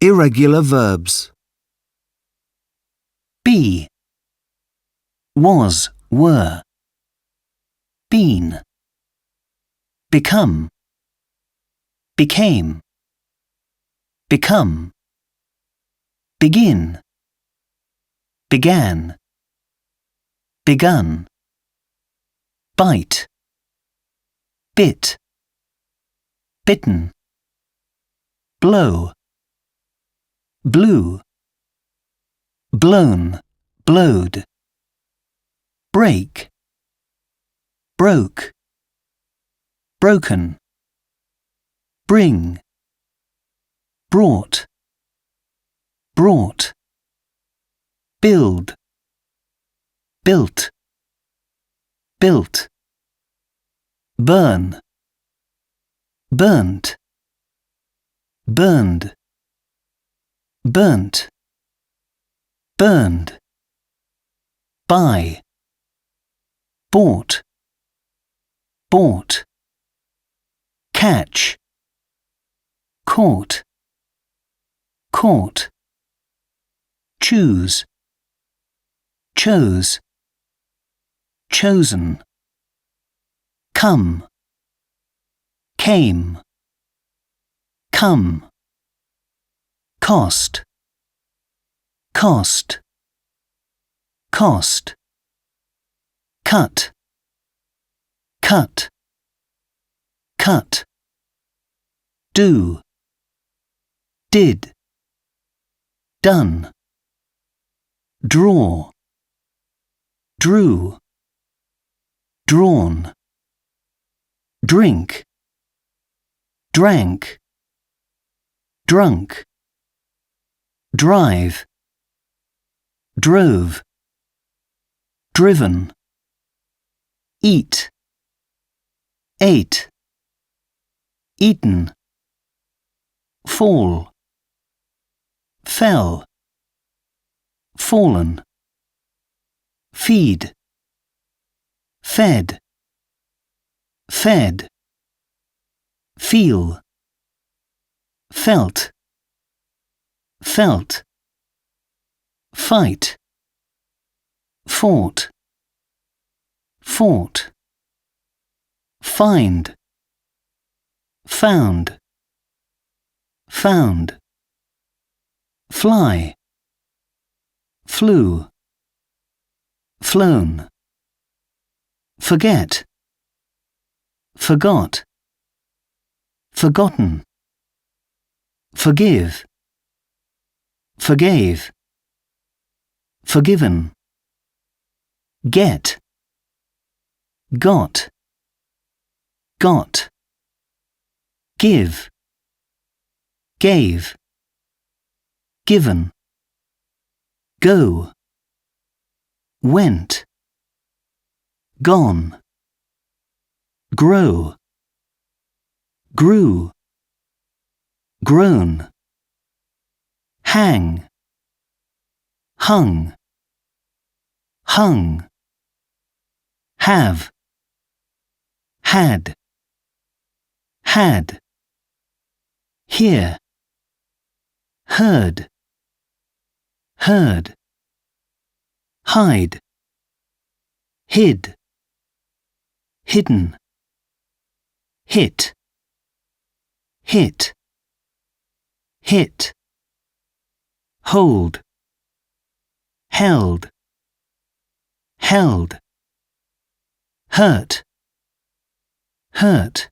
Irregular verbs. Be, was, were. Been, become, became, become, begin, began, begun, bite, bit, bitten, blow, blew, blown, blowed, break, broke, broken, bring, brought, brought, build, built, built, burn, burnt, burned, burnt, burned, buy, bought, bought, catch, caught, caught, choose, chose, chosen, come, came, come, cost, cost, cost, cut, cut, cut, do, did, done, draw, drew, drawn, drink, drank, drunk, drive, drove, driven, eat, ate, eaten, fall, fell, fallen, feed, fed, fed, feel, felt, felt, fight, fought, fought, find, found, found, fly, flew, flown, forget, forgot, forgotten, forgive, forgave, forgiven, get, got, got, give, gave, given, go, went, gone, grow, grew, grown, hang, hung, hung, have, had, had, hear, heard, heard, hide, hid, hidden, hit, hit, hit, hold, held, held, hurt, hurt,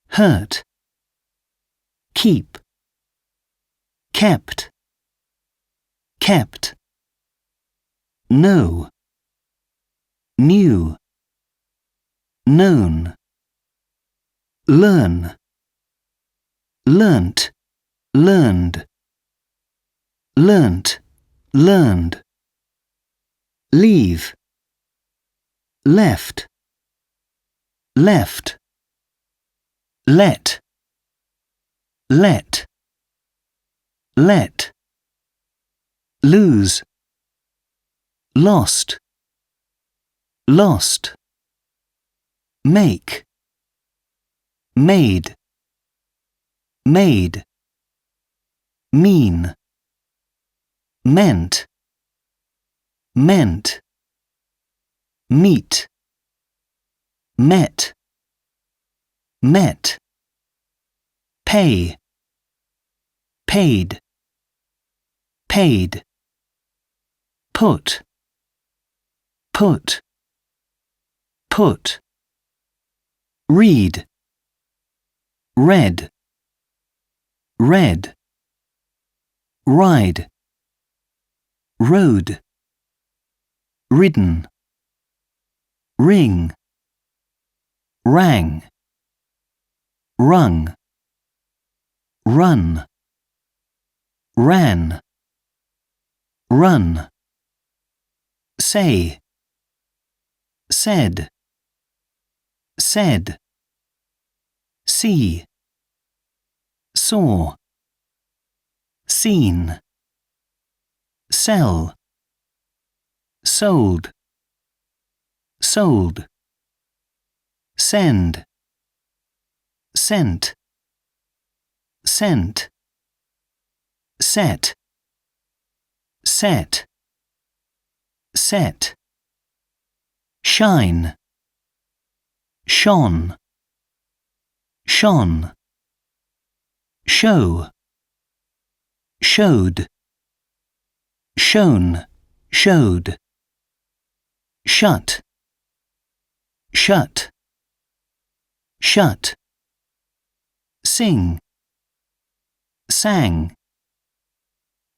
hurt, keep, kept, kept, know, knew, known, learn, learnt, learned, learnt, learned, leave, left, left, let, let, let, lose, lost, lost, make, made, made, mean, meant, meant, meet, met, met, pay, paid, paid, put, put, put, read, read, read, ride, road, ridden, ring, rang, rung, run, ran, run, say, said, said, see, saw, seen, sell, sold, sold, send, sent, sent, set, set, set, shine, shone, shone, show, showed, shown, showed, shut, shut, shut, sing, sang,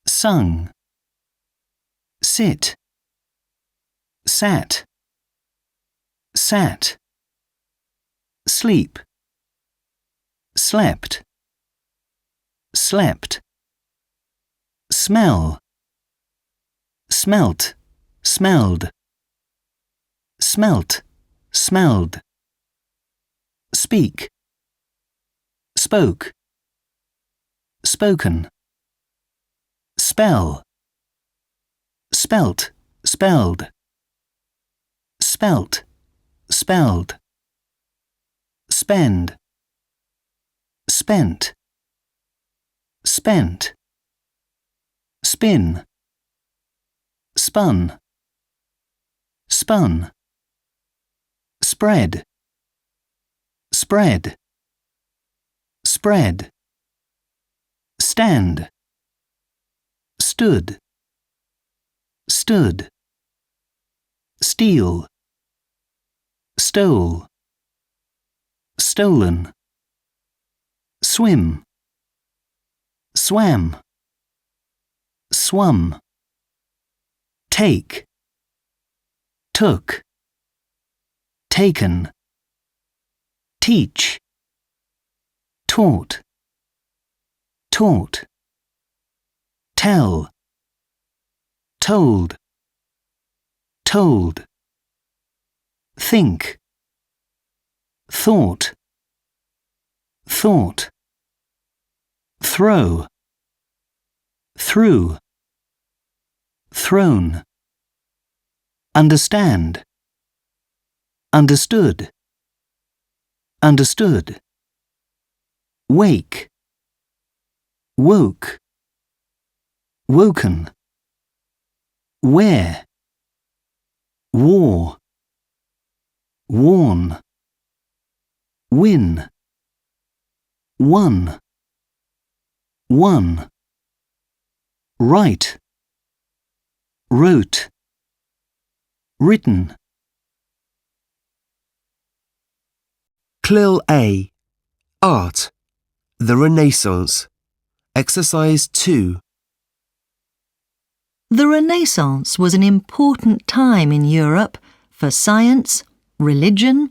sung, sit, sat, sat, sleep, slept, slept, smell, smelt, smelled, smelt, smelled, speak, spoke, spoken, spell, spelt, spelled, spelt, spelled, spend, spent, spent, spin, spun, spun, spread, spread, spread, stand, stood, stood, steal, stole, stolen, swim, swam, swum, take, took, taken, teach, taught, taught, tell, told, told, think, thought, thought, throw, through, thrown, understand, understood, understood, wake, woke, woken, wear, wore, worn, win, won, won, write, wrote, written. CLIL A. Art. The Renaissance. Exercise 2. The Renaissance was an important time in Europe for science, religion,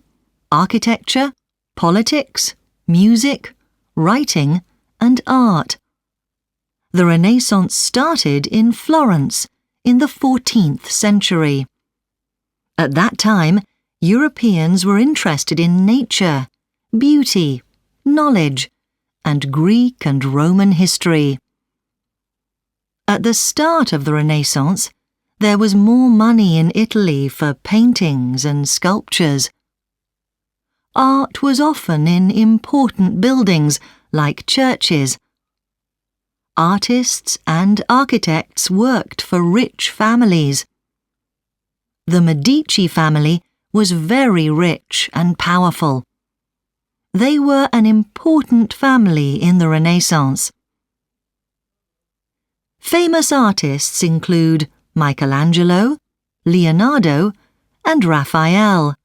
architecture, politics, music, writing, and art. The Renaissance started in Florence in the 14th century. At that time, Europeans were interested in nature, beauty, knowledge, and Greek and Roman history. At the start of the Renaissance, there was more money in Italy for paintings and sculptures. Art was often in important buildings like churches. artists and architects worked for rich families. The Medici family was very rich and powerful. They were an important family in the Renaissance. Famous artists include Michelangelo, Leonardo, and Raphael.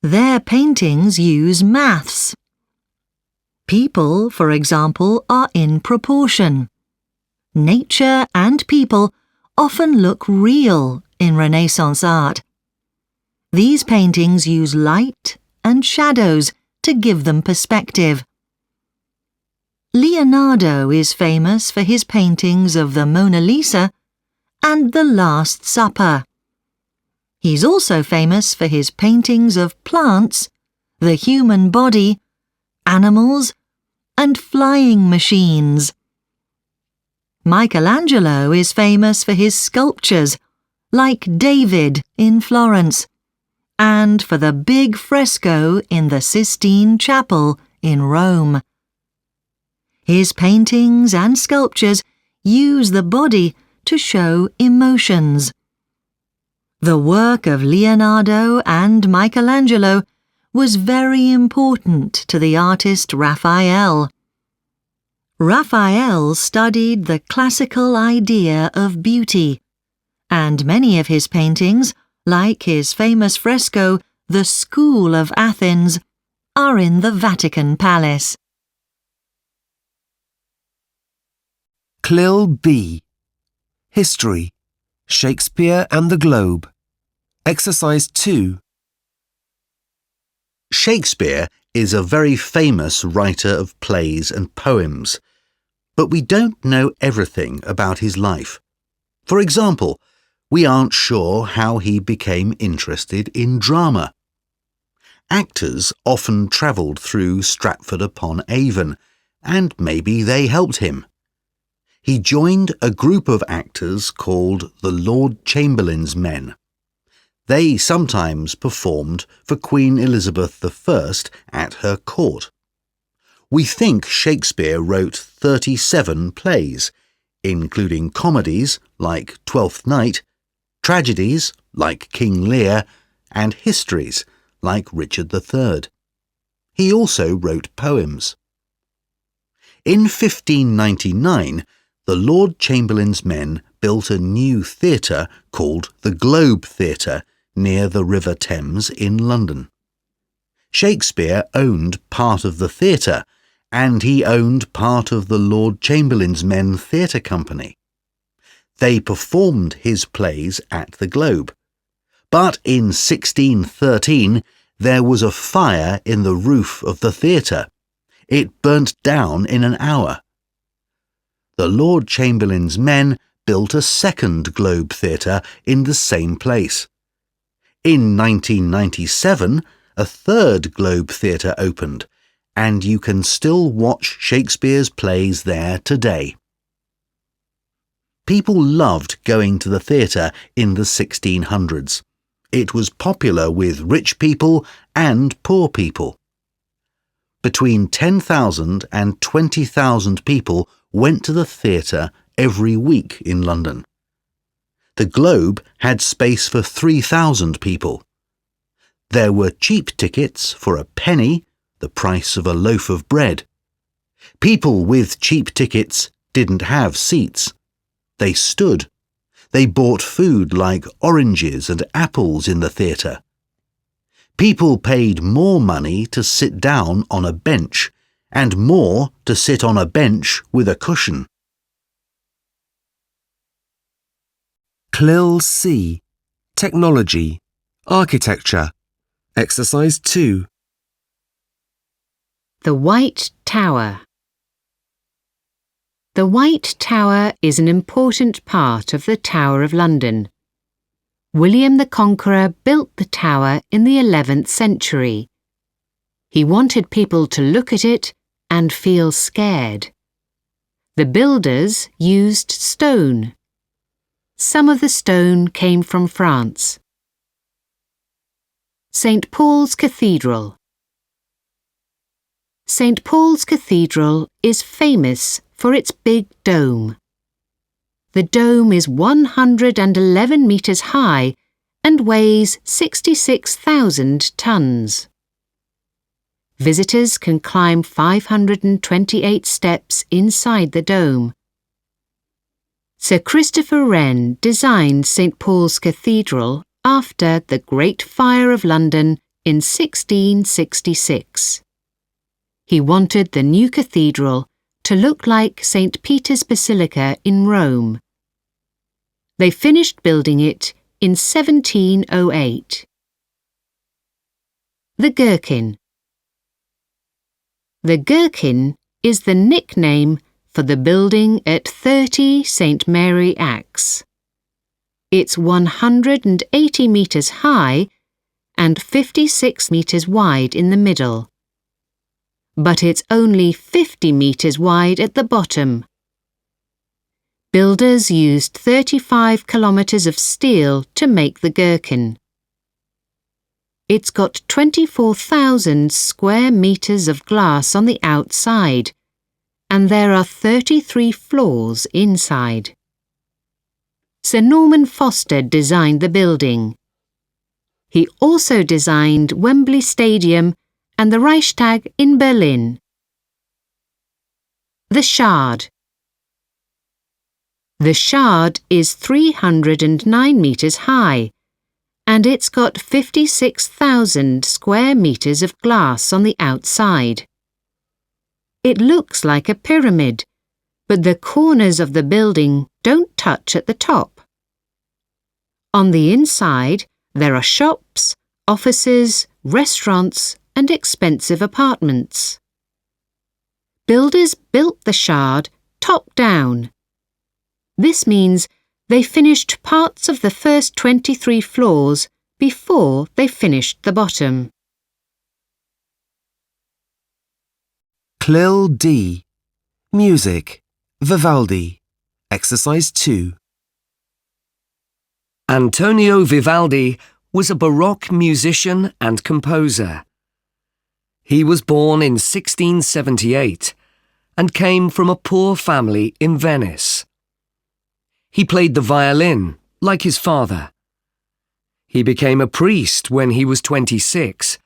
Their paintings use maths. People, for example, are in proportion. Nature and people often look real in Renaissance art. These paintings use light and shadows to give them perspective. Leonardo is famous for his paintings of the Mona Lisa and the Last Supper. He's also famous for his paintings of plants, the human body, animals, and flying machines. Michelangelo is famous for his sculptures, like David in Florence, and for the big fresco in the Sistine Chapel in Rome. His paintings and sculptures use the body to show emotions. The work of Leonardo and Michelangelo was very important to the artist Raphael. Raphael studied the classical idea of beauty, and many of his paintings, like his famous fresco, The School of Athens, are in the Vatican Palace. CLIL B. History, Shakespeare and the Globe. Exercise 2. Shakespeare is a very famous writer of plays and poems, but we don't know everything about his life. For example, we aren't sure how he became interested in drama. Actors often travelled through Stratford-upon-Avon, and maybe they helped him. He joined a group of actors called the Lord Chamberlain's Men. They sometimes performed for Queen Elizabeth I at her court. We think Shakespeare wrote 37 plays, including comedies like Twelfth Night, tragedies like King Lear, and histories like Richard III. He also wrote poems. In 1599, the Lord Chamberlain's Men built a new theatre called the Globe Theatre near the River Thames in London. Shakespeare owned part of the theatre, and he owned part of the Lord Chamberlain's Men Theatre Company. They performed his plays at the Globe. But in 1613, there was a fire in the roof of the theatre. It burnt down in an hour. The Lord Chamberlain's Men built a second Globe Theatre in the same place. In 1997, a third Globe Theatre opened, and you can still watch Shakespeare's plays there today. People loved going to the theatre in the 1600s. It was popular with rich people and poor people. Between 10,000 and 20,000 people went to the theatre every week in London. The Globe had space for 3,000 people. There were cheap tickets for a penny, the price of a loaf of bread. People with cheap tickets didn't have seats. They stood. They bought food like oranges and apples in the theatre. People paid more money to sit down on a bench and more to sit on a bench with a cushion. CLIL C. Technology, Architecture. Exercise 2. The White Tower. The White Tower is an important part of the Tower of London. William the Conqueror built the tower in the 11th century. He wanted people to look at it and feel scared. The builders used stone. Some of the stone came from France. St. Paul's Cathedral. St. Paul's Cathedral is famous for its big dome. The dome is 111 metres high and weighs 66,000 tonnes. Visitors can climb 528 steps inside the dome. Sir Christopher Wren designed St Paul's Cathedral after the Great Fire of London in 1666. He wanted the new cathedral to look like St Peter's Basilica in Rome. They finished building it in 1708. The Gherkin. The Gherkin is the nickname for the building at 30 St Mary Axe. It's 180 metres high and 56 metres wide in the middle. But it's only 50 metres wide at the bottom. Builders used 35 kilometres of steel to make the Gherkin. It's got 24,000 square metres of glass on the outside, and there are 33 floors inside. Sir Norman Foster designed the building. He also designed Wembley Stadium and the Reichstag in Berlin. The Shard. The Shard is 309 metres high, and it's got 56,000 square metres of glass on the outside. It looks like a pyramid, but the corners of the building don't touch at the top. On the inside, there are shops, offices, restaurants, and expensive apartments. Builders built the Shard top down. This means they finished parts of the first 23 floors before they finished the bottom. Clill D. Music. Vivaldi. Exercise 2. Antonio Vivaldi was a Baroque musician and composer. He was born in 1678 and came from a poor family in Venice. He played the violin, like his father. He became a priest when he was 26,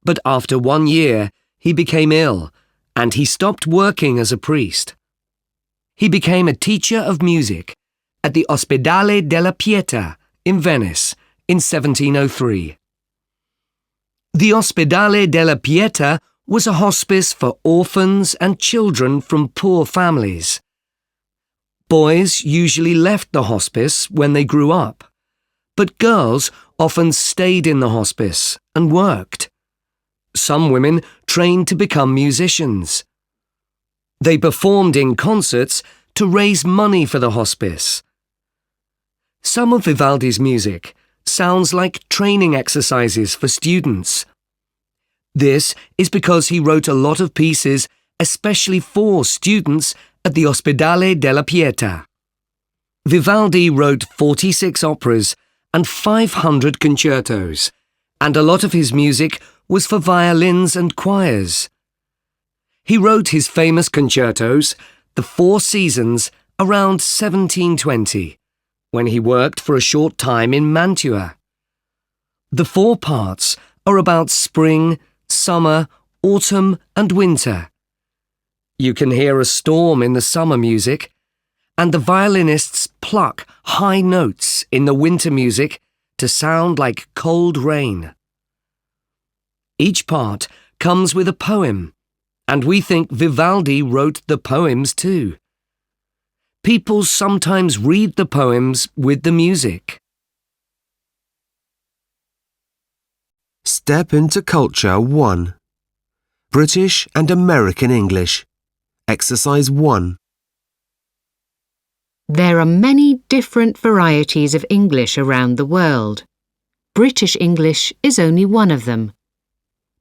but after 1 year he became ill and he stopped working as a priest. He became a teacher of music at the Ospedale della Pietà in Venice in 1703. The Ospedale della Pietà was a hospice for orphans and children from poor families. Boys usually left the hospice when they grew up, but girls often stayed in the hospice and worked. Some women trained to become musicians. They performed in concerts to raise money for the hospice. Some of Vivaldi's music sounds like training exercises for students. This is because he wrote a lot of pieces especially for students at the Ospedale della Pietà. Vivaldi wrote 46 operas and 500 concertos, and a lot of his music was for violins and choirs. He wrote his famous concertos, The Four Seasons, around 1720, when he worked for a short time in Mantua. The 4 parts are about spring, summer, autumn, and winter. You can hear a storm in the summer music, and the violinists pluck high notes in the winter music to sound like cold rain. Each part comes with a poem, and we think Vivaldi wrote the poems too. People sometimes read the poems with the music. Step into Culture 1. British and American English. Exercise 1. There are many different varieties of English around the world. British English is only one of them.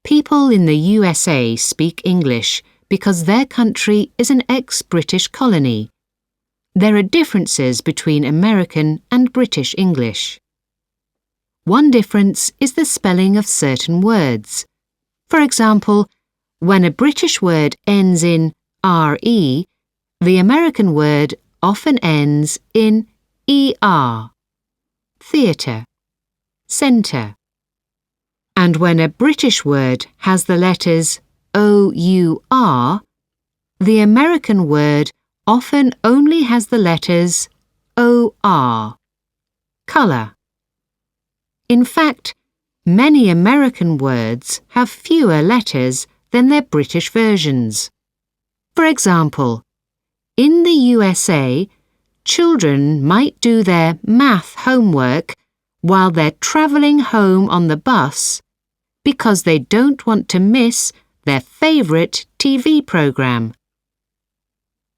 People in the USA speak English because their country is an ex-British colony. There are differences between American and British English. One difference is the spelling of certain words. For example, when a British word ends in RE, the American word often ends in ER, theatre, centre. And when a British word has the letters OUR, the American word often only has the letters OR, colour. In fact, many American words have fewer letters than their British versions. For example, in the USA, children might do their math homework while they're travelling home on the bus because they don't want to miss their favourite TV programme.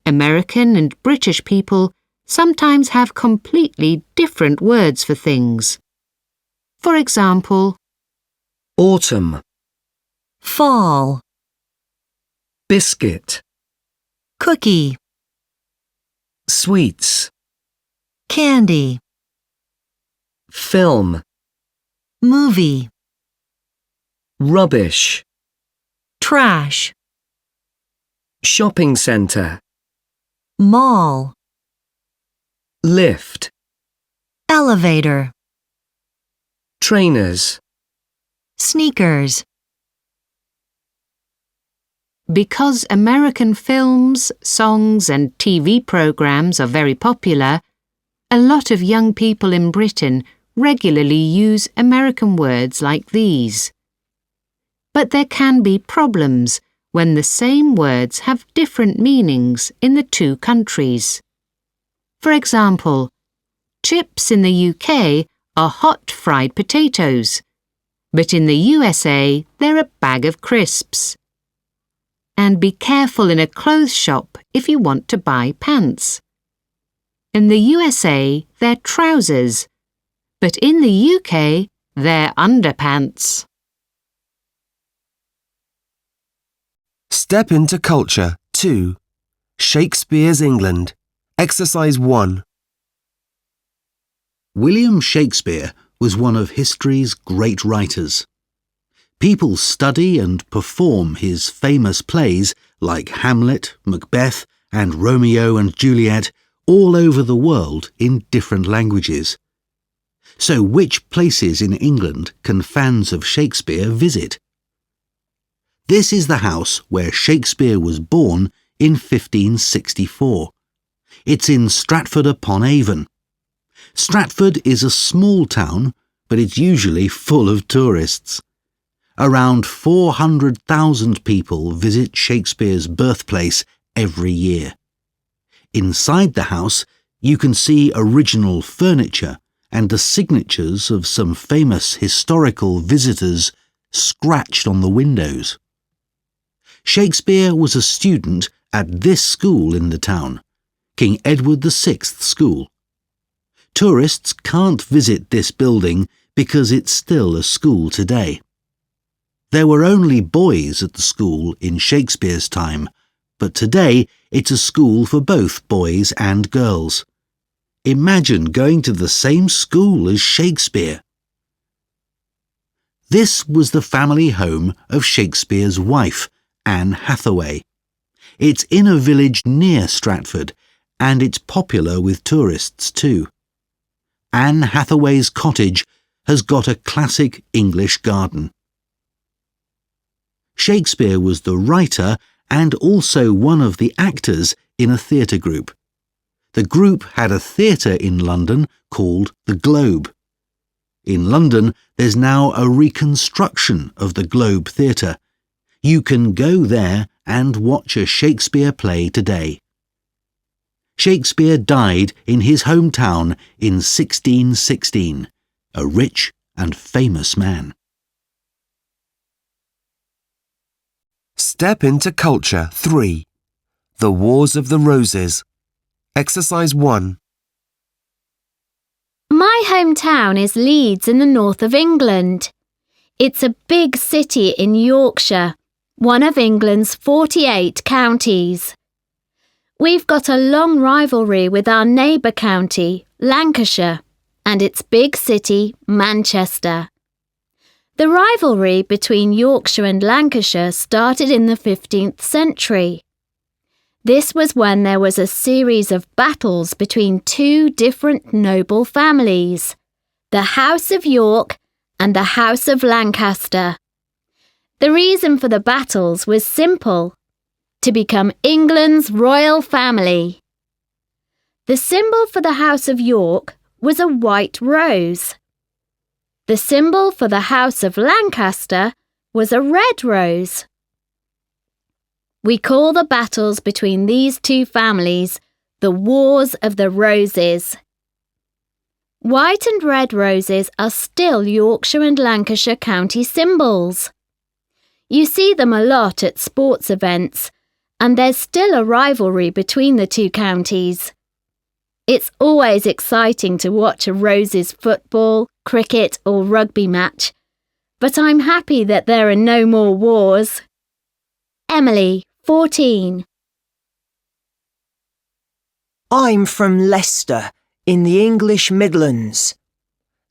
American and British people sometimes have completely different words for things. For example, autumn, fall, biscuit, cookie, sweets, candy, film, movie, rubbish, trash, shopping centre, mall, lift, elevator, trainers. sneakers. Because American films, songs and TV programmes are very popular, a lot of young people in Britain regularly use American words like these. But there can be problems when the same words have different meanings in the two countries. For example, chips in the UK are hot fried potatoes, but in the USA they're a bag of crisps. And be careful in a clothes shop if you want to buy pants. In the USA, they're trousers, but in the UK, they're underpants. Step into Culture 2. Shakespeare's England. Exercise 1. William Shakespeare was one of history's great writers. People study and perform his famous plays like Hamlet, Macbeth, and Romeo and Juliet all over the world in different languages. So which places in England can fans of Shakespeare visit? This is the house where Shakespeare was born in 1564. It's in Stratford-upon-Avon. Stratford is a small town, but it's usually full of tourists. Around 400,000 people visit Shakespeare's birthplace every year. Inside the house, you can see original furniture and the signatures of some famous historical visitors scratched on the windows. Shakespeare was a student at this school in the town, King Edward VI School. Tourists can't visit this building because it's still a school today. There were only boys at the school in Shakespeare's time, but today it's a school for both boys and girls. Imagine going to the same school as Shakespeare. This was the family home of Shakespeare's wife, Anne Hathaway. It's in a village near Stratford, and it's popular with tourists too. Anne Hathaway's cottage has got a classic English garden. Shakespeare was the writer and also one of the actors in a theatre group. The group had a theatre in London called the Globe. In London, there's now a reconstruction of the Globe Theatre. You can go there and watch a Shakespeare play today. Shakespeare died in his hometown in 1616, a rich and famous man. Step into Culture 3. The Wars of the Roses. Exercise 1. My hometown is Leeds in the north of England. It's a big city in Yorkshire, one of England's 48 counties. We've got a long rivalry with our neighbour county, Lancashire, and its big city, Manchester. The rivalry between Yorkshire and Lancashire started in the 15th century. This was when there was a series of battles between two different noble families, the House of York and the House of Lancaster. The reason for the battles was simple: to become England's royal family. The symbol for the House of York was a white rose. The symbol for the House of Lancaster was a red rose. We call the battles between these two families the Wars of the Roses. White and red roses are still Yorkshire and Lancashire county symbols. You see them a lot at sports events, and there's still a rivalry between the two counties. It's always exciting to watch a Roses football, cricket or rugby match, but I'm happy that there are no more wars. Emily, 14. I'm from Leicester, in the English Midlands.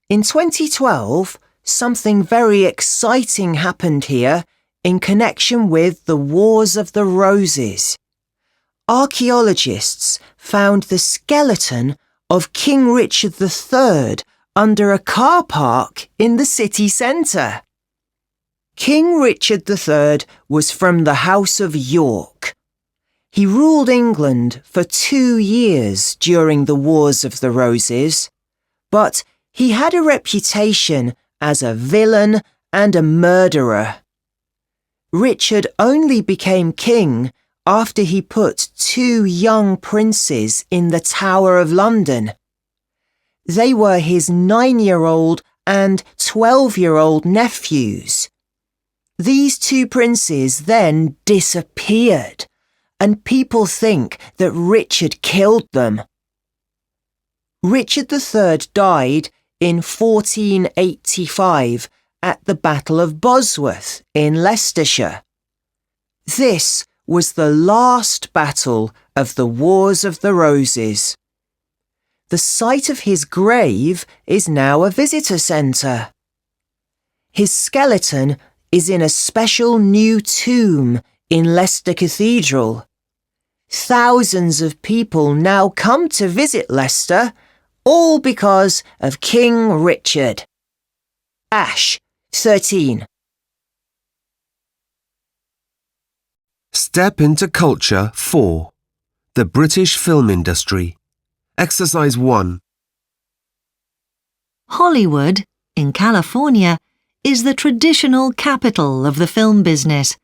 In 2012, something very exciting happened here in connection with the Wars of the Roses. Archaeologists found the skeleton of King Richard III under a car park in the city centre. King Richard III was from the House of York. He ruled England for 2 years during the Wars of the Roses, but he had a reputation as a villain and a murderer. Richard only became king after he put 2 young princes in the Tower of London. They were his 9-year-old and 12-year-old nephews. These 2 princes then disappeared, and people think that Richard killed them. Richard III died in 1485 at the Battle of Bosworth in Leicestershire. This was the last battle of the Wars of the Roses. The site of his grave is now a visitor centre. His skeleton is in a special new tomb in Leicester Cathedral. Thousands of people now come to visit Leicester, all because of King Richard. Ash, 13. Step into Culture 4. The British Film Industry. Exercise 1. Hollywood, in California, is the traditional capital of the film business.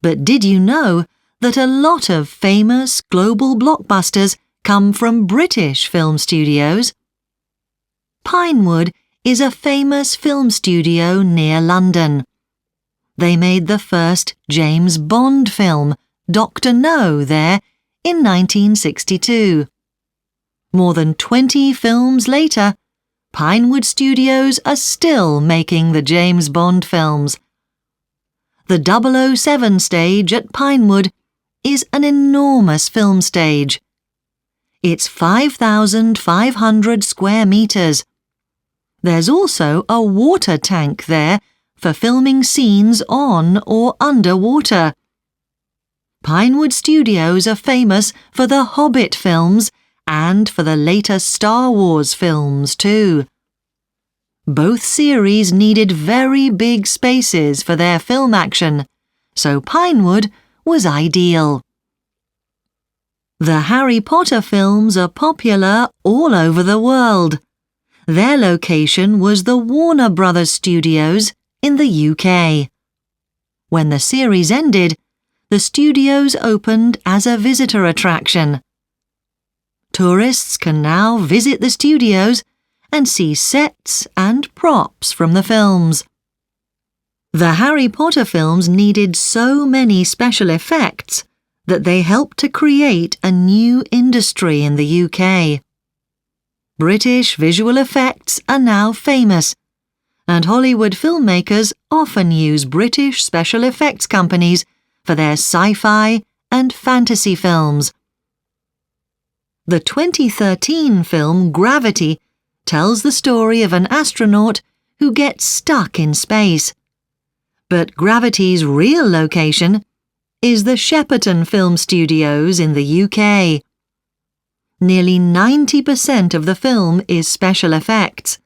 But did you know that a lot of famous global blockbusters come from British film studios? Pinewood is a famous film studio near London. They made the first James Bond film, Dr. No, there in 1962. More than 20 films later, Pinewood Studios are still making the James Bond films. The 007 stage at Pinewood is an enormous film stage. It's 5,500 square metres. There's also a water tank there for filming scenes on or underwater. Pinewood Studios are famous for the Hobbit films and for the later Star Wars films too. Both series needed very big spaces for their film action, so Pinewood was ideal. The Harry Potter films are popular all over the world. Their location was the Warner Brothers Studios in the UK. When the series ended, the studios opened as a visitor attraction. Tourists can now visit the studios and see sets and props from the films. The Harry Potter films needed so many special effects that they helped to create a new industry in the UK. British visual effects are now famous, and Hollywood filmmakers often use British special effects companies for their sci-fi and fantasy films. The 2013 film Gravity tells the story of an astronaut who gets stuck in space. But Gravity's real location is the Shepperton Film Studios in the UK. Nearly 90% of the film is special effects.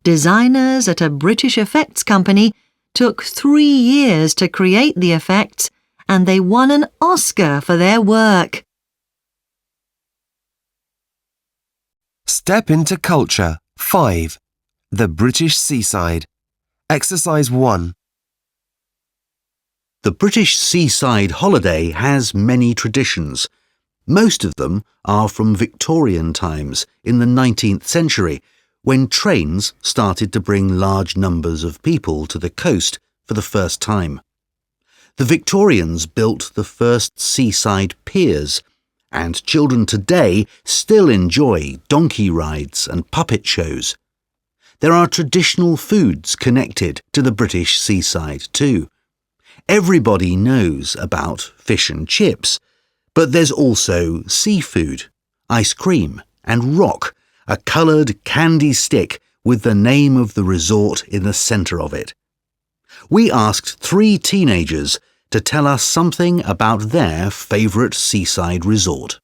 Designers at a British effects company took 3 years to create the effects, and they won an Oscar for their work. Step into culture. 5. The British seaside. Exercise 1. The British seaside holiday has many traditions. Most of them are from Victorian times in the 19th century, when trains started to bring large numbers of people to the coast for the first time. The Victorians built the first seaside piers, and children today still enjoy donkey rides and puppet shows. There are traditional foods connected to the British seaside too. Everybody knows about fish and chips, but there's also seafood, ice cream and rock, a coloured candy stick with the name of the resort in the centre of it. We asked 3 teenagers to tell us something about their favourite seaside resort.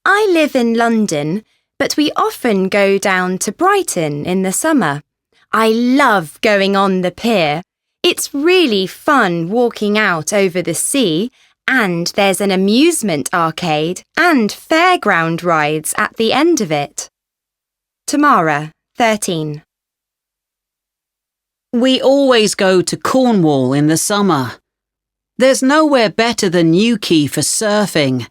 I live in London, but we often go down to Brighton in the summer. I love going on the pier. It's really fun walking out over the sea, and there's an amusement arcade and fairground rides at the end of it. Tamara, 13. We always go to Cornwall in the summer. There's nowhere better than Newquay for surfing.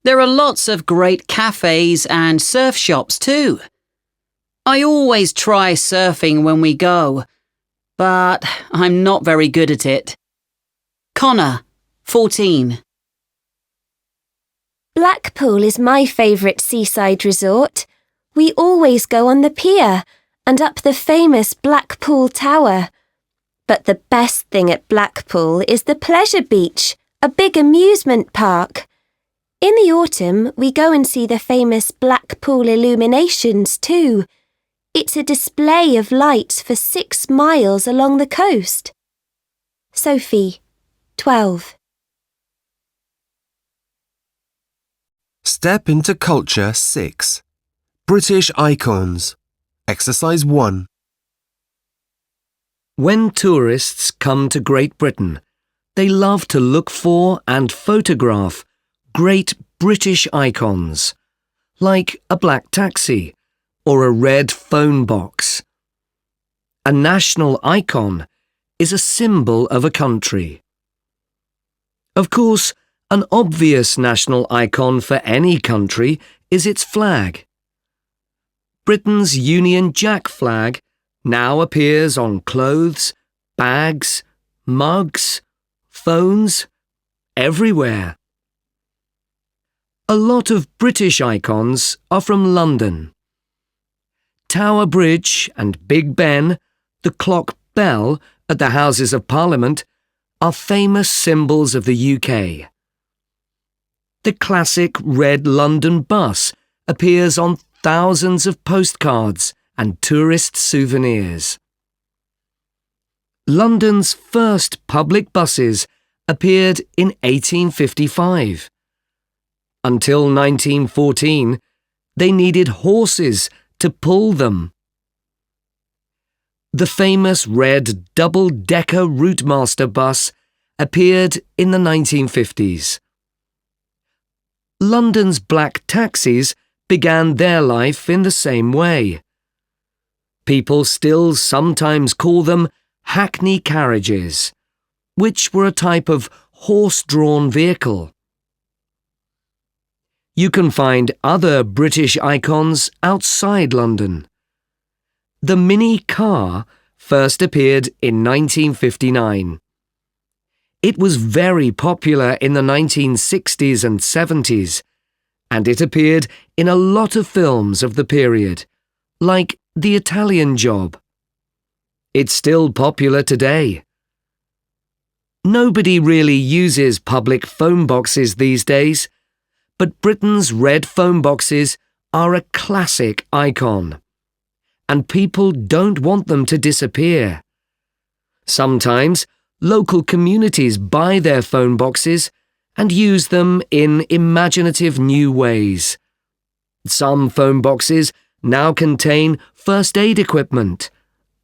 There are lots of great cafes and surf shops too. I always try surfing when we go, but I'm not very good at it. Connor, 14. Blackpool is my favourite seaside resort. We always go on the pier and up the famous Blackpool Tower. But the best thing at Blackpool is the Pleasure Beach, a big amusement park. In the autumn, we go and see the famous Blackpool illuminations too. It's a display of lights for 6 miles along the coast. Sophie, 12. Step into culture. 6. British icons. Exercise 1. When tourists come to Great Britain, they love to look for and photograph great British icons, like a black taxi or a red phone box. A national icon is a symbol of a country. Of course, an obvious national icon for any country is its flag. Britain's Union Jack flag now appears on clothes, bags, mugs, phones, everywhere. A lot of British icons are from London. Tower Bridge and Big Ben, the clock bell at the Houses of Parliament, are famous symbols of the UK. The classic red London bus appears on thousands of postcards and tourist souvenirs. London's first public buses appeared in 1855. Until 1914, they needed horses to pull them. The famous red double-decker Routemaster bus appeared in the 1950s. London's black taxis began their life in the same way. People still sometimes call them hackney carriages, which were a type of horse-drawn vehicle. You can find other British icons outside London. The Mini car first appeared in 1959. It was very popular in the 1960s and 70s, and it appeared in a lot of films of the period, like The Italian Job. It's still popular today. Nobody really uses public phone boxes these days, but Britain's red phone boxes are a classic icon, and people don't want them to disappear. Sometimes Local communities buy their phone boxes and use them in imaginative new ways. Some phone boxes now contain first aid equipment,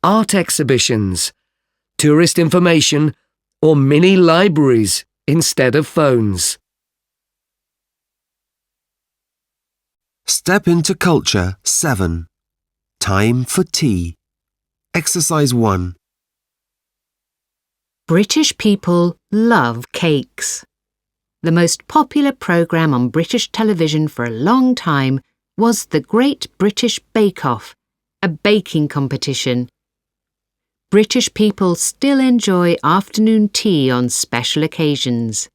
art exhibitions, tourist information, or mini libraries instead of phones. Step into culture 7. Time for tea. Exercise 1. British people love cakes. The most popular programme on British television for a long time was the Great British Bake Off, a baking competition. British people still enjoy afternoon tea on special occasions.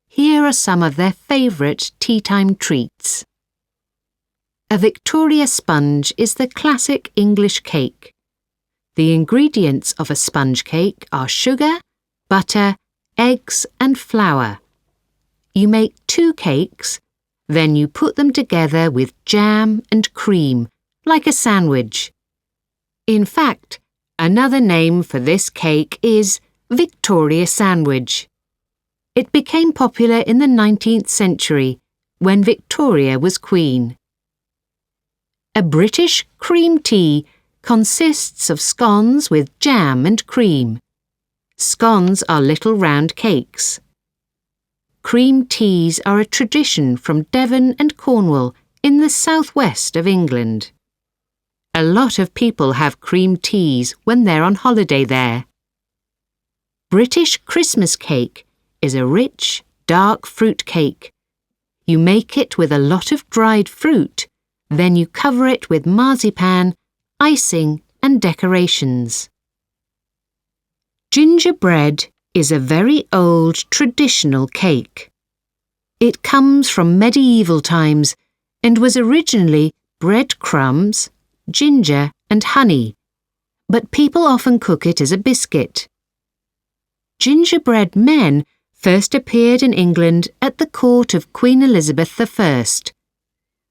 Here are some of their favourite tea-time treats. A Victoria sponge is the classic English cake. The ingredients of a sponge cake are sugar, butter, eggs and flour. You make 2 cakes, then you put them together with jam and cream, like a sandwich. In fact, another name for this cake is Victoria sandwich. It became popular in the 19th century, when Victoria was Queen. A British cream tea consists of scones with jam and cream. Scones are little round cakes. Cream teas are a tradition from Devon and Cornwall in the southwest of England. A lot of people have cream teas when they're on holiday there. British Christmas cake is a rich, dark fruit cake. You make it with a lot of dried fruit, then you cover it with marzipan, icing and decorations. Gingerbread is a very old traditional cake. It comes from medieval times and was originally breadcrumbs, ginger and honey, but people often cook it as a biscuit. Gingerbread men first appeared in England at the court of Queen Elizabeth I.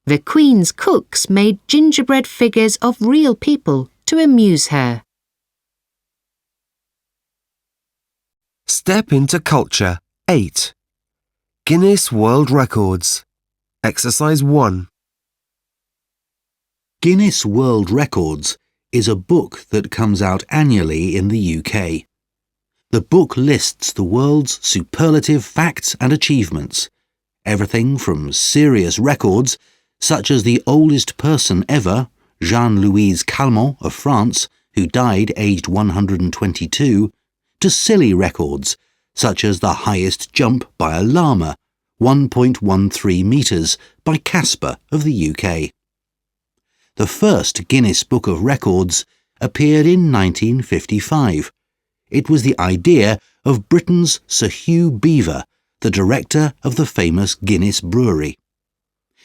The Queen's cooks made gingerbread figures of real people to amuse her. Step into culture 8. Guinness World Records. Exercise 1. Guinness World Records is a book that comes out annually in the UK. The book lists the world's superlative facts and achievements, everything from serious records, such as the oldest person ever, Jean-Louise Calment of France, who died aged 122, to silly records, such as the highest jump by a llama, 1.13 metres, by Casper of the UK. The first Guinness Book of Records appeared in 1955. It was the idea of Britain's Sir Hugh Beaver, the director of the famous Guinness Brewery.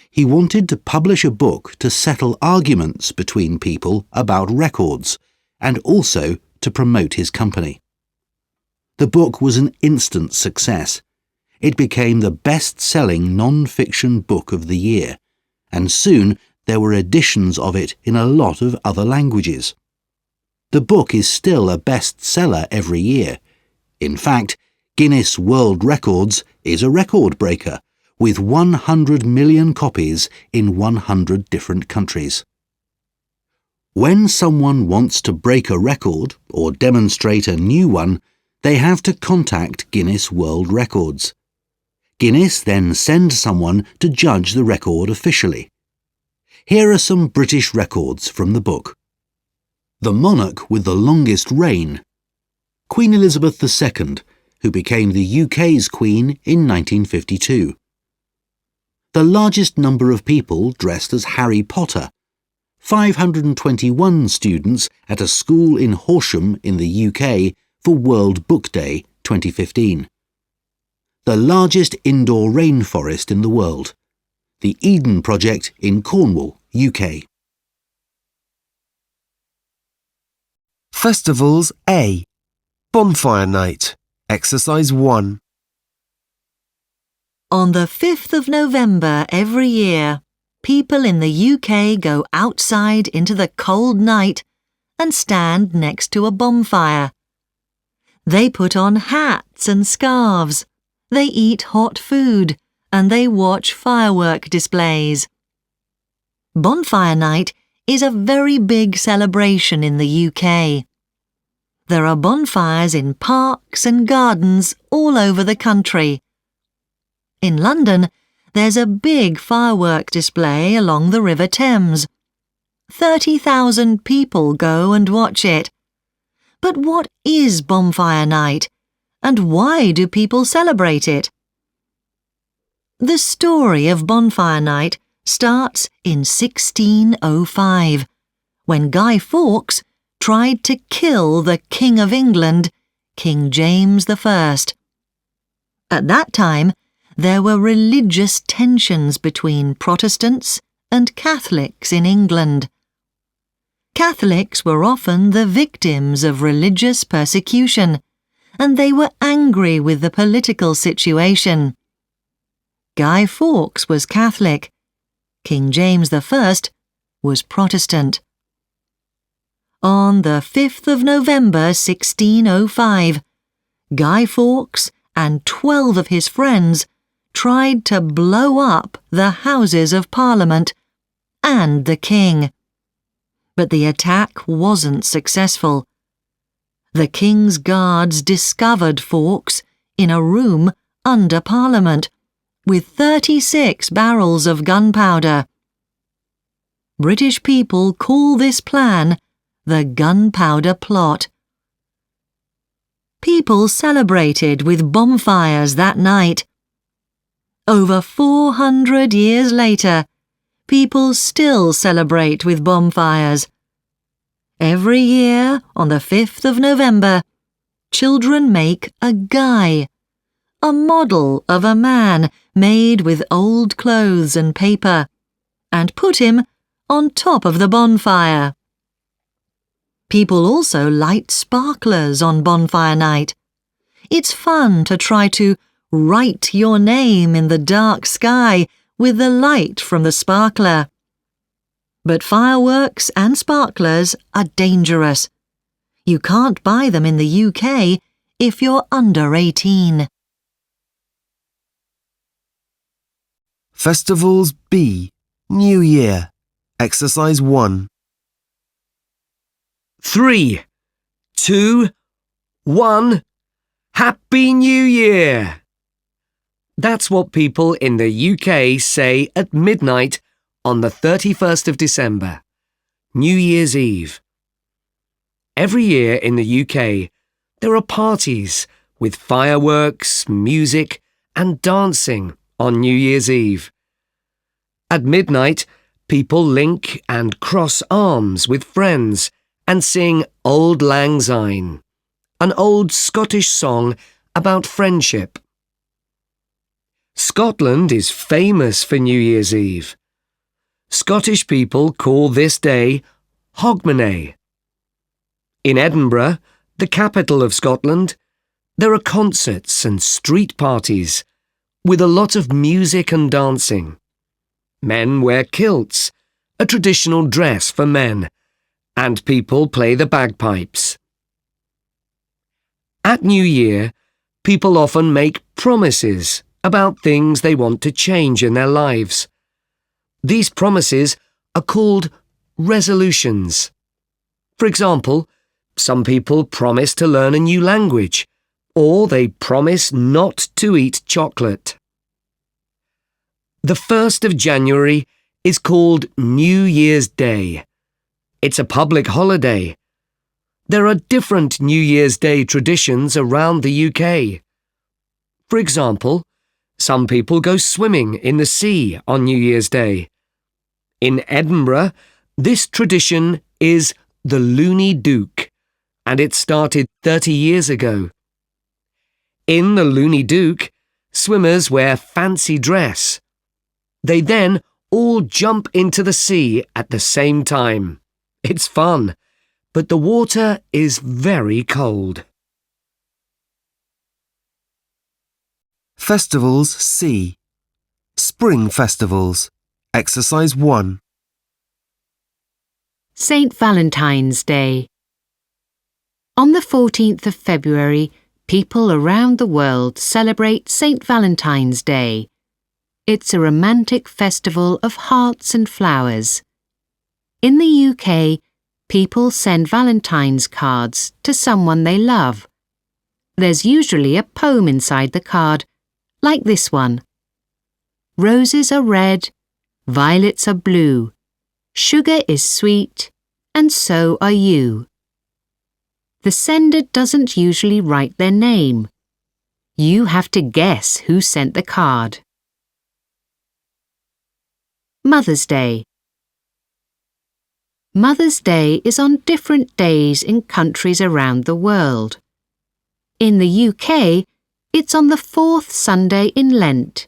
He wanted to publish a book to settle arguments between people about records, and also to promote his company. The book was an instant success. It became the best-selling non-fiction book of the year, and soon there were editions of it in a lot of other languages. The book is still a bestseller every year. In fact, Guinness World Records is a record breaker, with 100 million copies in 100 different countries. When someone wants to break a record or demonstrate a new one, they have to contact Guinness World Records. Guinness then sends someone to judge the record officially. Here are some British records from the book. The monarch with the longest reign. Queen Elizabeth II, who became the UK's Queen in 1952. The largest number of people dressed as Harry Potter. 521 students at a school in Horsham in the UK for World Book Day 2015. The largest indoor rainforest in the world. The Eden Project in Cornwall, UK. Festivals A. Bonfire Night. Exercise 1. On the 5th of November every year, people in the UK go outside into the cold night and stand next to a bonfire. They put on hats and scarves. They eat hot food and they watch firework displays. Bonfire night is a very big celebration in the UK. There are bonfires in parks and gardens all over the country. In London, there's a big firework display along the River Thames. 30,000 people go and watch it. But what is Bonfire Night, and why do people celebrate it? The story of Bonfire Night starts in 1605, when Guy Fawkes tried to kill the King of England, King James I. At that time, there were religious tensions between Protestants and Catholics in England. Catholics were often the victims of religious persecution, and they were angry with the political situation. Guy Fawkes was Catholic. King James I was Protestant. On the 5th of November 1605, Guy Fawkes and 12 of his friends tried to blow up the Houses of Parliament and the King. But the attack wasn't successful. The King's guards discovered Fawkes in a room under Parliament with 36 barrels of gunpowder. British people call this plan the Gunpowder Plot. People celebrated with bonfires that night. Over 400 years later, people still celebrate with bonfires. Every year, on the 5th of November, children make a guy, a model of a man made with old clothes and paper, and put him on top of the bonfire. People also light sparklers on bonfire night. It's fun to try to write your name in the dark sky with the light from the sparkler. But fireworks and sparklers are dangerous. You can't buy them in the UK if you're under 18. Festivals B. New Year. Exercise 1. 3, 2, 1. Happy New Year! That's what people in the UK say at midnight on the 31st of December, New Year's Eve. Every year in the UK, there are parties with fireworks, music and dancing on New Year's Eve. At midnight, people link and cross arms with friends and sing Auld Lang Syne, an old Scottish song about friendship. Scotland is famous for New Year's Eve. Scottish people call this day Hogmanay. In Edinburgh, the capital of Scotland, there are concerts and street parties with a lot of music and dancing. Men wear kilts, a traditional dress for men, and people play the bagpipes. At New Year, people often make promises about things they want to change in their lives. These promises are called resolutions. For example, some people promise to learn a new language, or they promise not to eat chocolate. The 1st of January is called New Year's Day. It's a public holiday. There are different New Year's Day traditions around the UK. For example, some people go swimming in the sea on New Year's Day. In Edinburgh, this tradition is the Looney Duke, and it started 30 years ago. In the Looney Duke, swimmers wear fancy dress. They then all jump into the sea at the same time. It's fun, but the water is very cold. Festivals C. Spring Festivals. Exercise 1. St. Valentine's Day. On the 14th of February, people around the world celebrate St. Valentine's Day. It's a romantic festival of hearts and flowers. In the UK, people send Valentine's cards to someone they love. There's usually a poem inside the card, like this one. Roses are red, violets are blue, sugar is sweet, and so are you. The sender doesn't usually write their name. You have to guess who sent the card. Mother's Day. Mother's Day is on different days in countries around the world. In the UK, it's on the 4th Sunday in Lent.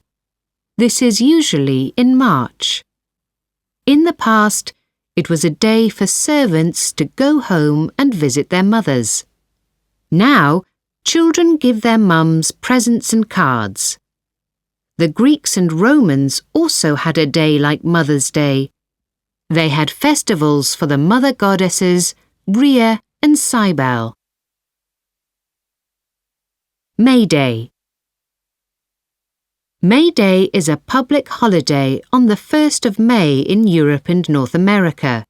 This is usually in March. In the past, it was a day for servants to go home and visit their mothers. Now, children give their mums presents and cards. The Greeks and Romans also had a day like Mother's Day. They had festivals for the mother goddesses Rhea and Cybele. May Day. May Day is a public holiday on the 1st of May in Europe and North America.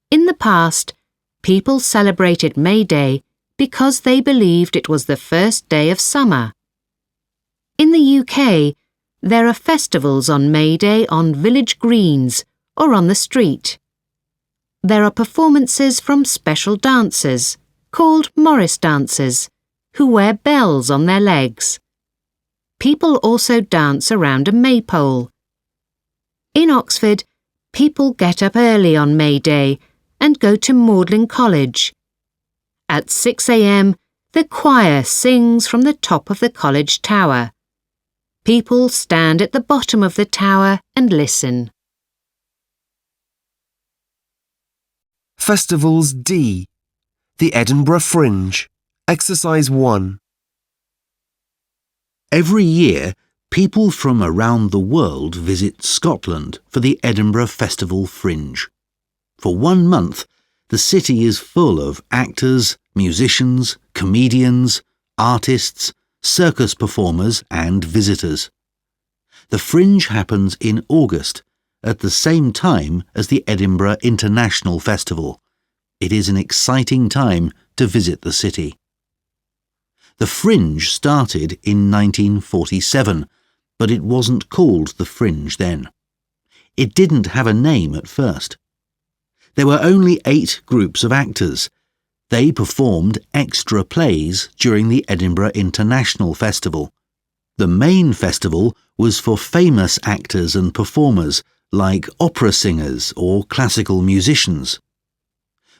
In the past, people celebrated May Day because they believed it was the first day of summer. In the UK, there are festivals on May Day on village greens or on the street. There are performances from special dancers, called Morris dancers, who wear bells on their legs. People also dance around a maypole. In Oxford, people get up early on May Day and go to Magdalen College. At 6 a.m, the choir sings from the top of the college tower. People stand at the bottom of the tower and listen. Festivals D. The Edinburgh Fringe. Exercise 1. Every year, people from around the world visit Scotland for the Edinburgh Festival Fringe. For 1 month, the city is full of actors, musicians, comedians, artists, circus performers and visitors. The Fringe happens in August, at the same time as the Edinburgh International Festival. It is an exciting time to visit the city. The Fringe started in 1947, but it wasn't called the Fringe then. It didn't have a name at first. There were only 8 groups of actors. They performed extra plays during the Edinburgh International Festival. The main festival was for famous actors and performers like opera singers or classical musicians.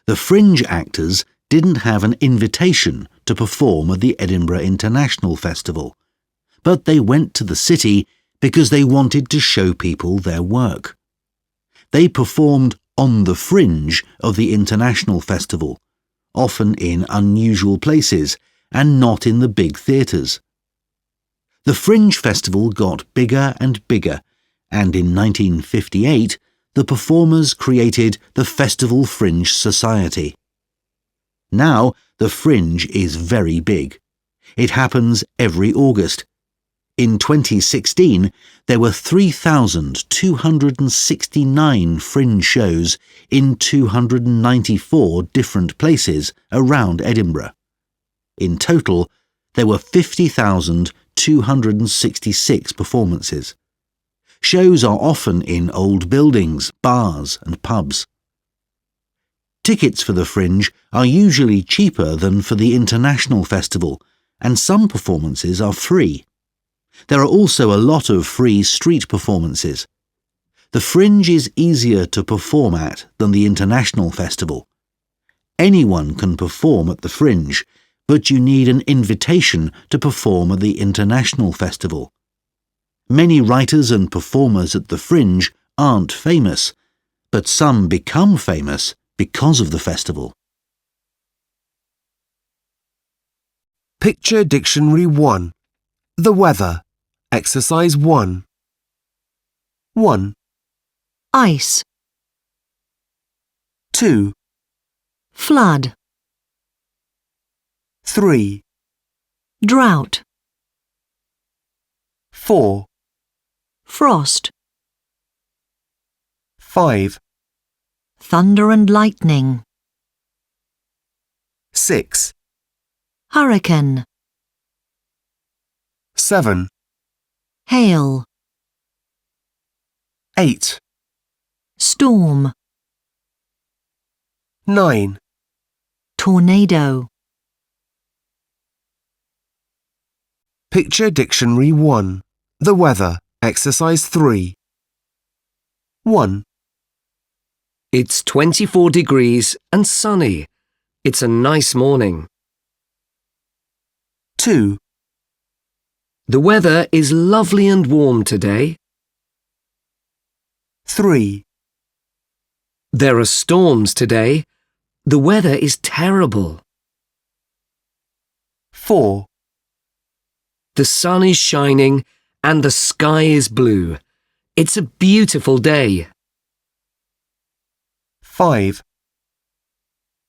The Fringe actors didn't have an invitation to perform at the Edinburgh International Festival, but they went to the city because they wanted to show people their work. They performed on the fringe of the International Festival, often in unusual places and not in the big theatres. The Fringe Festival got bigger and bigger, and in 1958 the performers created the Festival Fringe Society. Now the Fringe is very big. It happens every August. In 2016, there were 3,269 Fringe shows in 294 different places around Edinburgh. In total, there were 50,266 performances. Shows are often in old buildings, bars and pubs. Tickets for the Fringe are usually cheaper than for the International Festival, and some performances are free. There are also a lot of free street performances. The Fringe is easier to perform at than the International Festival. Anyone can perform at the Fringe, but you need an invitation to perform at the International Festival. Many writers and performers at the Fringe aren't famous, but some become famous because of the festival. Picture Dictionary 1. The weather. Exercise 1. 1, Ice. 2, Flood. 3, Drought. 4, Frost. 5, Thunder and lightning. 6, Hurricane. 7, Hail. 8, Storm. 9, Tornado. Picture Dictionary 1. The weather. Exercise 3. 1, It's 24 degrees and sunny. It's a nice morning. 2, The weather is lovely and warm today. 3, There are storms today. The weather is terrible. 4, The sun is shining and the sky is blue. It's a beautiful day. 5,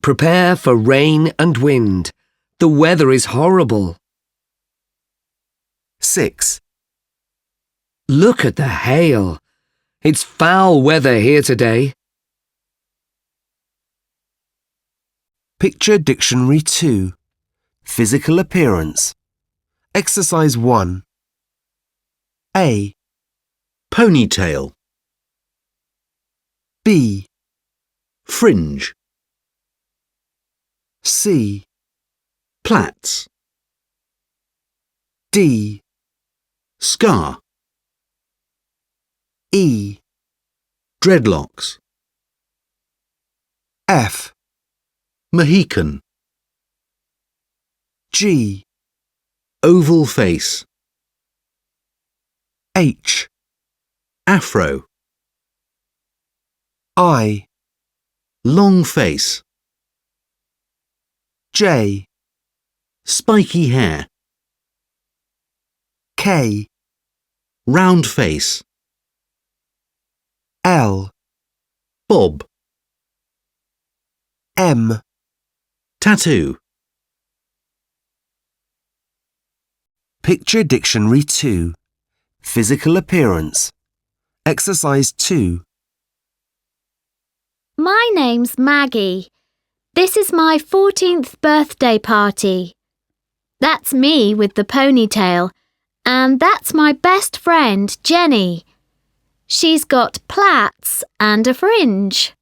Prepare for rain and wind. The weather is horrible. 6, Look at the hail. It's foul weather here today. Picture Dictionary 2. Physical appearance. Exercise 1. A, Ponytail. B, Fringe. C, Plaits. D, Scar. E, Dreadlocks. F, Mohican. G, Oval face. H, Afro. I, Long face. J, Spiky hair. K, Round face. L, Bob. M, Tattoo. Picture Dictionary 2. Physical appearance. Exercise 2. My name's Maggie. This is my 14th birthday party. That's me with the ponytail, and that's my best friend, Jenny. She's got plaits and a fringe.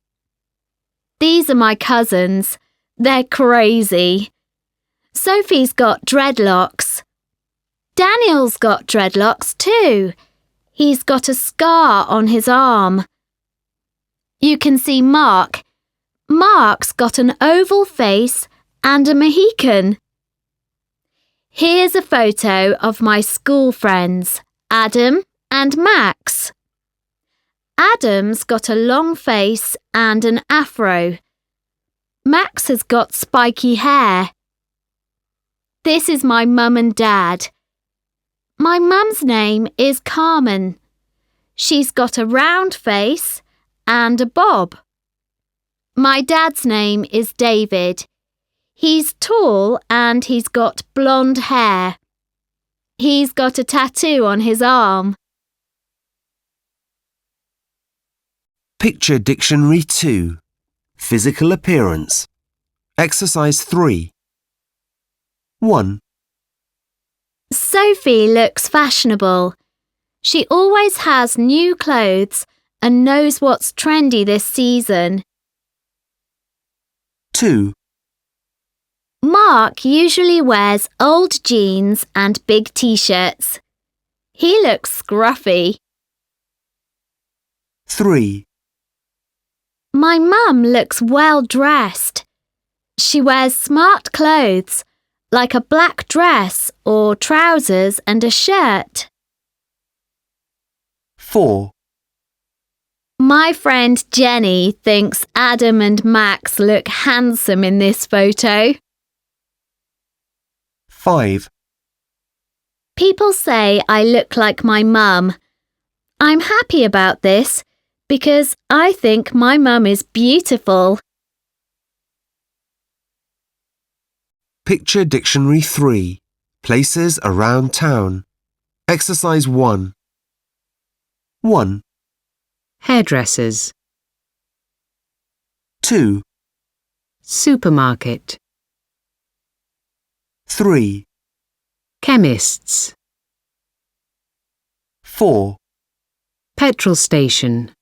These are my cousins. They're crazy. Sophie's got dreadlocks. Daniel's got dreadlocks too. He's got a scar on his arm. You can see Mark. Mark's got an oval face and a Mohican. Here's a photo of my school friends, Adam and Max. Adam's got a long face and an afro. Max has got spiky hair. This is my mum and dad. My mum's name is Carmen. She's got a round face and a bob. My dad's name is David. He's tall and he's got blonde hair. He's got a tattoo on his arm. Picture Dictionary 2. Physical appearance. Exercise 3. 1, Sophie looks fashionable. She always has new clothes and knows what's trendy this season. 2, Mark usually wears old jeans and big t-shirts. He looks scruffy. 3, My mum looks well dressed. She wears smart clothes, like a black dress or trousers and a shirt. 4, My friend Jenny thinks Adam and Max look handsome in this photo. 5, People say I look like my mum. I'm happy about this because I think my mum is beautiful. Picture Dictionary 3. Places around town. Exercise 1. 1, Hairdressers. 2, Supermarket. 3, Chemists. 4, Petrol station.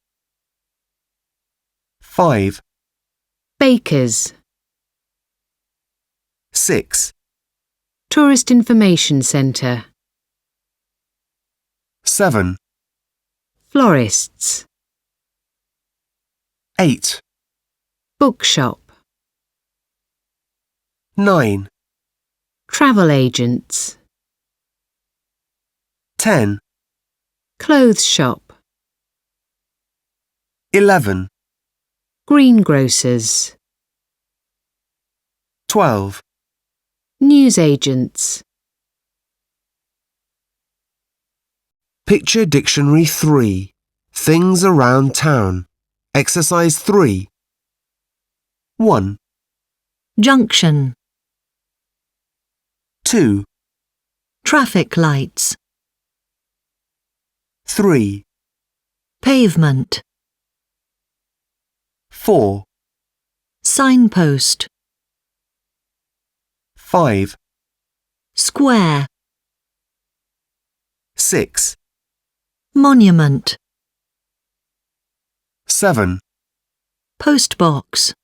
5, Bakers. 6, Tourist Information Centre. 7, Florists. 8, Bookshop. 9, Travel agents. 10, Clothes shop. 11, Greengrocers. 12. Newsagents. Picture Dictionary 3. Things around town. Exercise 3. 1, Junction. 2, Traffic lights. 3, Pavement. 4, Signpost. 5, Square. 6, Monument. 7, Postbox.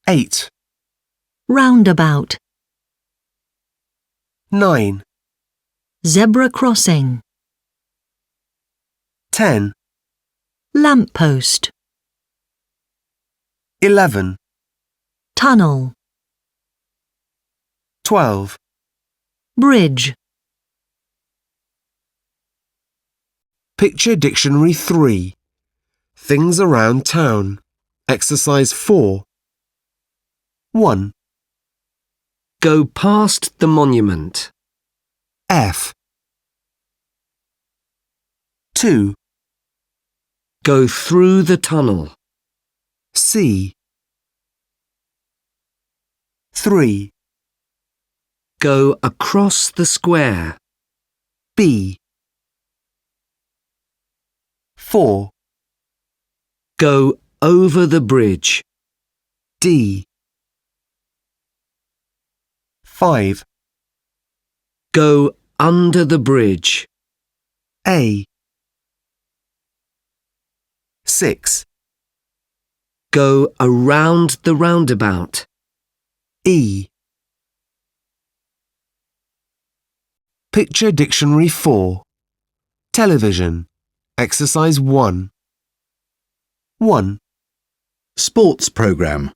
8, Roundabout. 9, Zebra crossing. 10, Lamppost. 11, Tunnel. 12. Bridge. Picture Dictionary 3. Things around town. Exercise 4. 1, Go past the monument. F. 2, Go through the tunnel. C. 3, Go across the square. B. 4, Go over the bridge. D. 5, Go under the bridge. A. 6, Go around the roundabout. E. Picture Dictionary 4. Television. Exercise 1. 1, Sports programme.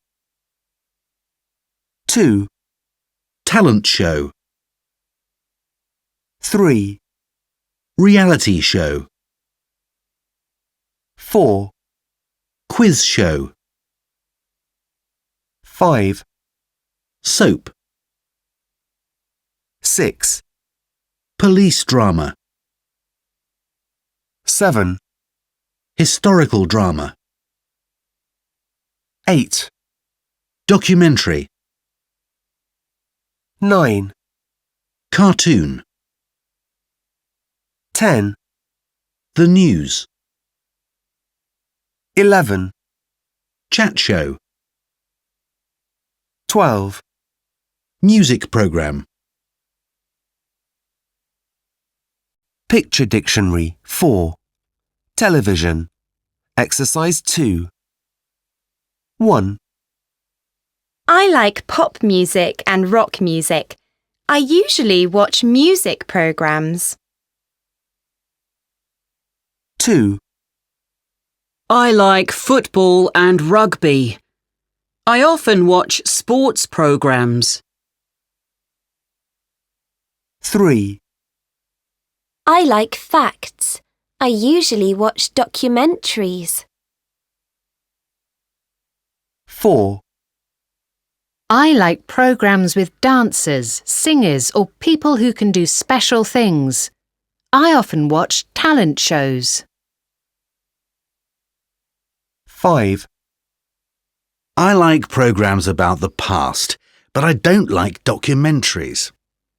2, Talent show. 3, Reality show. 4, Quiz show. 5, Soap. 6, Police drama. 7, Historical drama. 8, Documentary. 9, Cartoon. 10, The news. 11, Chat show. 12. Music programme. Picture Dictionary 4. Television. Exercise 2. 1, I like pop music and rock music. I usually watch music programs. 2, I like football and rugby. I often watch sports programs. 3, I like facts. I usually watch documentaries. 4, I like programs with dancers, singers, or people who can do special things. I often watch talent shows. 5, I like programmes about the past. but I don't like documentaries.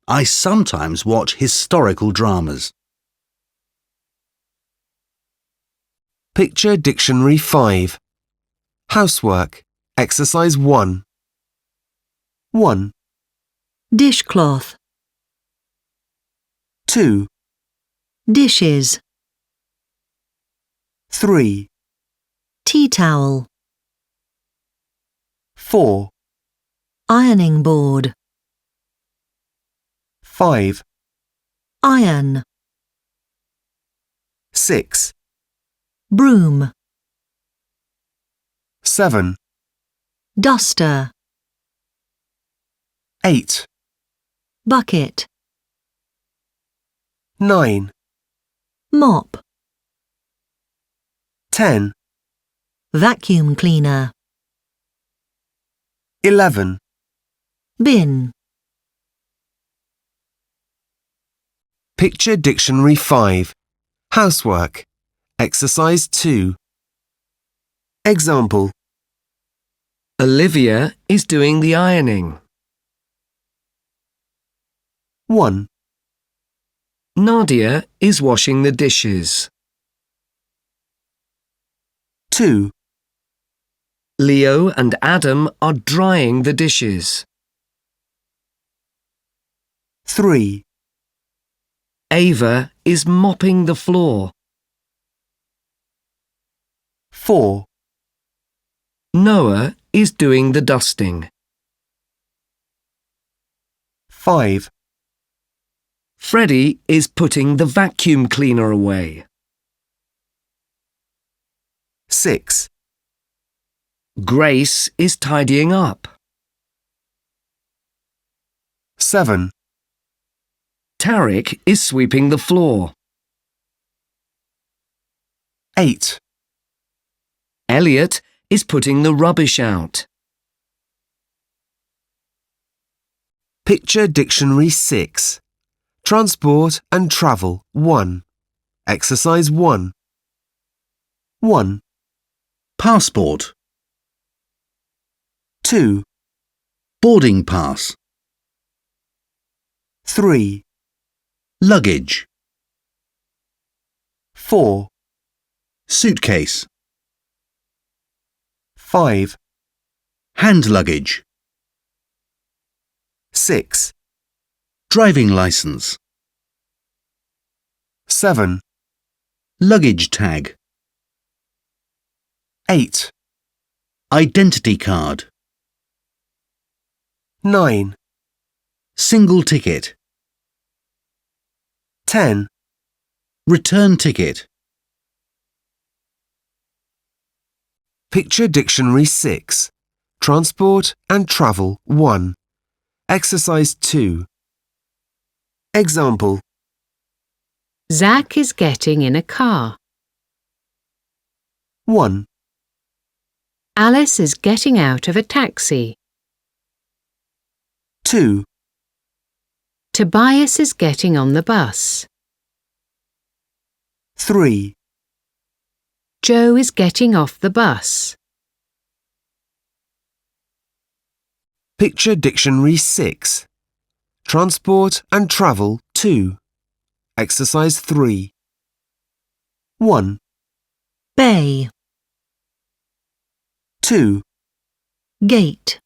I sometimes watch historical dramas. Picture Dictionary 5. Housework. Exercise 1. 1, Dishcloth. 2, Dishes. 3, Tea towel. 4, Ironing board. 5, Iron. 6, Broom. 7, Duster. 8, Bucket. 9, Mop. 10, Vacuum cleaner. 11. Bin. Picture Dictionary 5. Housework. Exercise 2. Example. Olivia is doing the ironing. 1, Nadia is washing the dishes. 2, Leo and Adam are drying the dishes. 3, Ava is mopping the floor. 4, Noah is doing the dusting. 5, Freddie is putting the vacuum cleaner away. 6, Grace is tidying up. 7, Tarek is sweeping the floor. 8, Elliot is putting the rubbish out. Picture Dictionary 6. Transport and Travel 1. Exercise 1. 1, Passport. 2, Boarding pass. 3, Luggage. 4, Suitcase. 5, Hand luggage. 6, Driving license. 7, Luggage tag. 8, Identity card. 9, Single ticket. 10. Return ticket. Picture Dictionary 6. Transport and Travel 1. Exercise 2. Example. Zach is getting in a car. 1, Alice is getting out of a taxi. 2, Tobias is getting on the bus. 3, Joe is getting off the bus. Picture Dictionary 6. Transport and Travel 2. Exercise 3. 1, Bay. 2, Gate.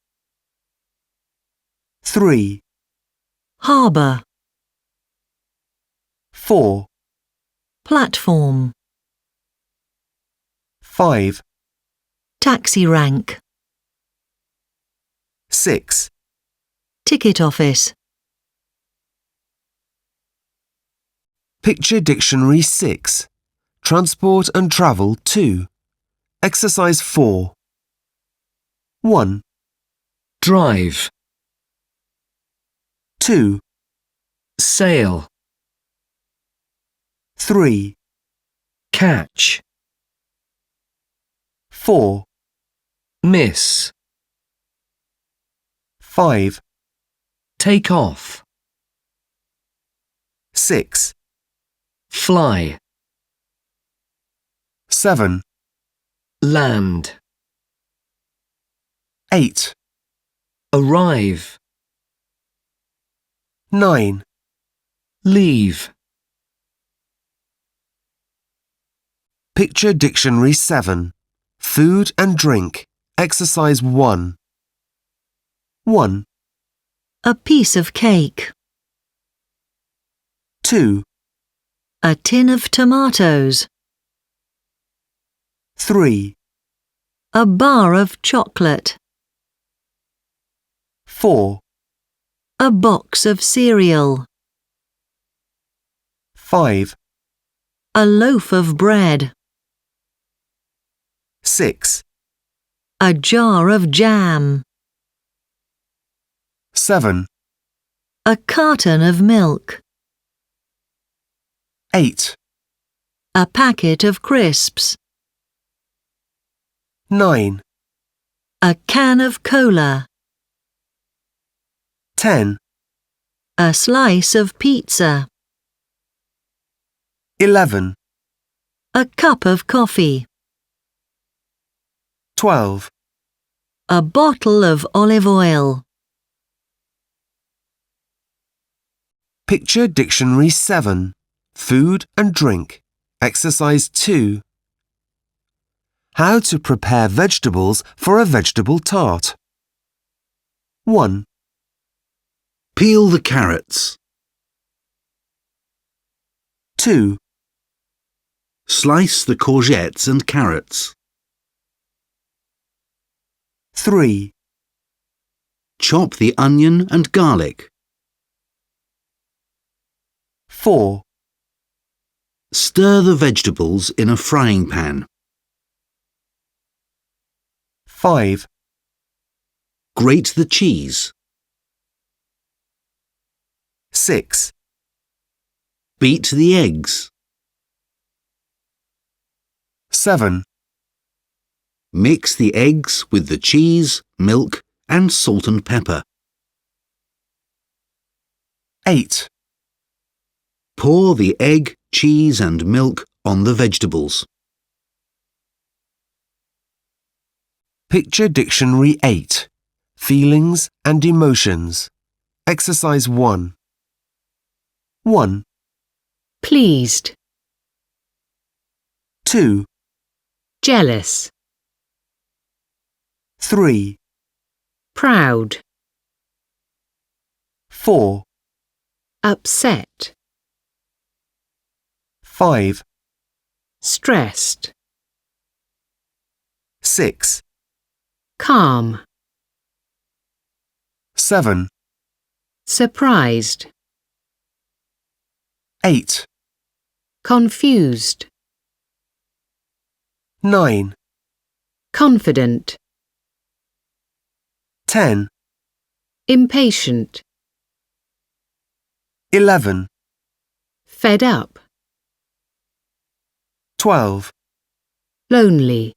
3, Harbour. 4, Platform. 5, Taxi rank. 6. Ticket office. Picture Dictionary 6. Transport and Travel 2. Exercise 4. 1, Drive. 2, Sail. 3, Catch. 4, Miss. 5, Take off. 6, Fly. 7, Land. 8. Arrive. 9. leave, Picture Dictionary 7. Food and drink. Exercise 1. 1, A piece of cake. 2, A tin of tomatoes. 3, A bar of chocolate. 4, A box of cereal. 5, A loaf of bread. 6, A jar of jam. 7, A carton of milk. 8, A packet of crisps. 9, A can of cola. 10, A slice of pizza. 11, A cup of coffee. 12, A bottle of olive oil. Picture Dictionary 7. Food and drink. Exercise 2. How to prepare vegetables for a vegetable tart. 1, Peel the carrots. 2, Slice the courgettes and carrots. 3, Chop the onion and garlic. 4, Stir the vegetables in a frying pan. 5, Grate the cheese. 6, Beat the eggs. 7, Mix the eggs with the cheese, milk and salt and pepper. 8. Pour the egg, cheese and milk on the vegetables. Picture Dictionary 8. Feelings and emotions. Exercise 1. 1, Pleased. 2, Jealous. 3, Proud. 4, Upset. 5, Stressed. 6, Calm. 7, Surprised. 8, Confused. 9, Confident. 10, Impatient. 11, Fed up. 12, Lonely.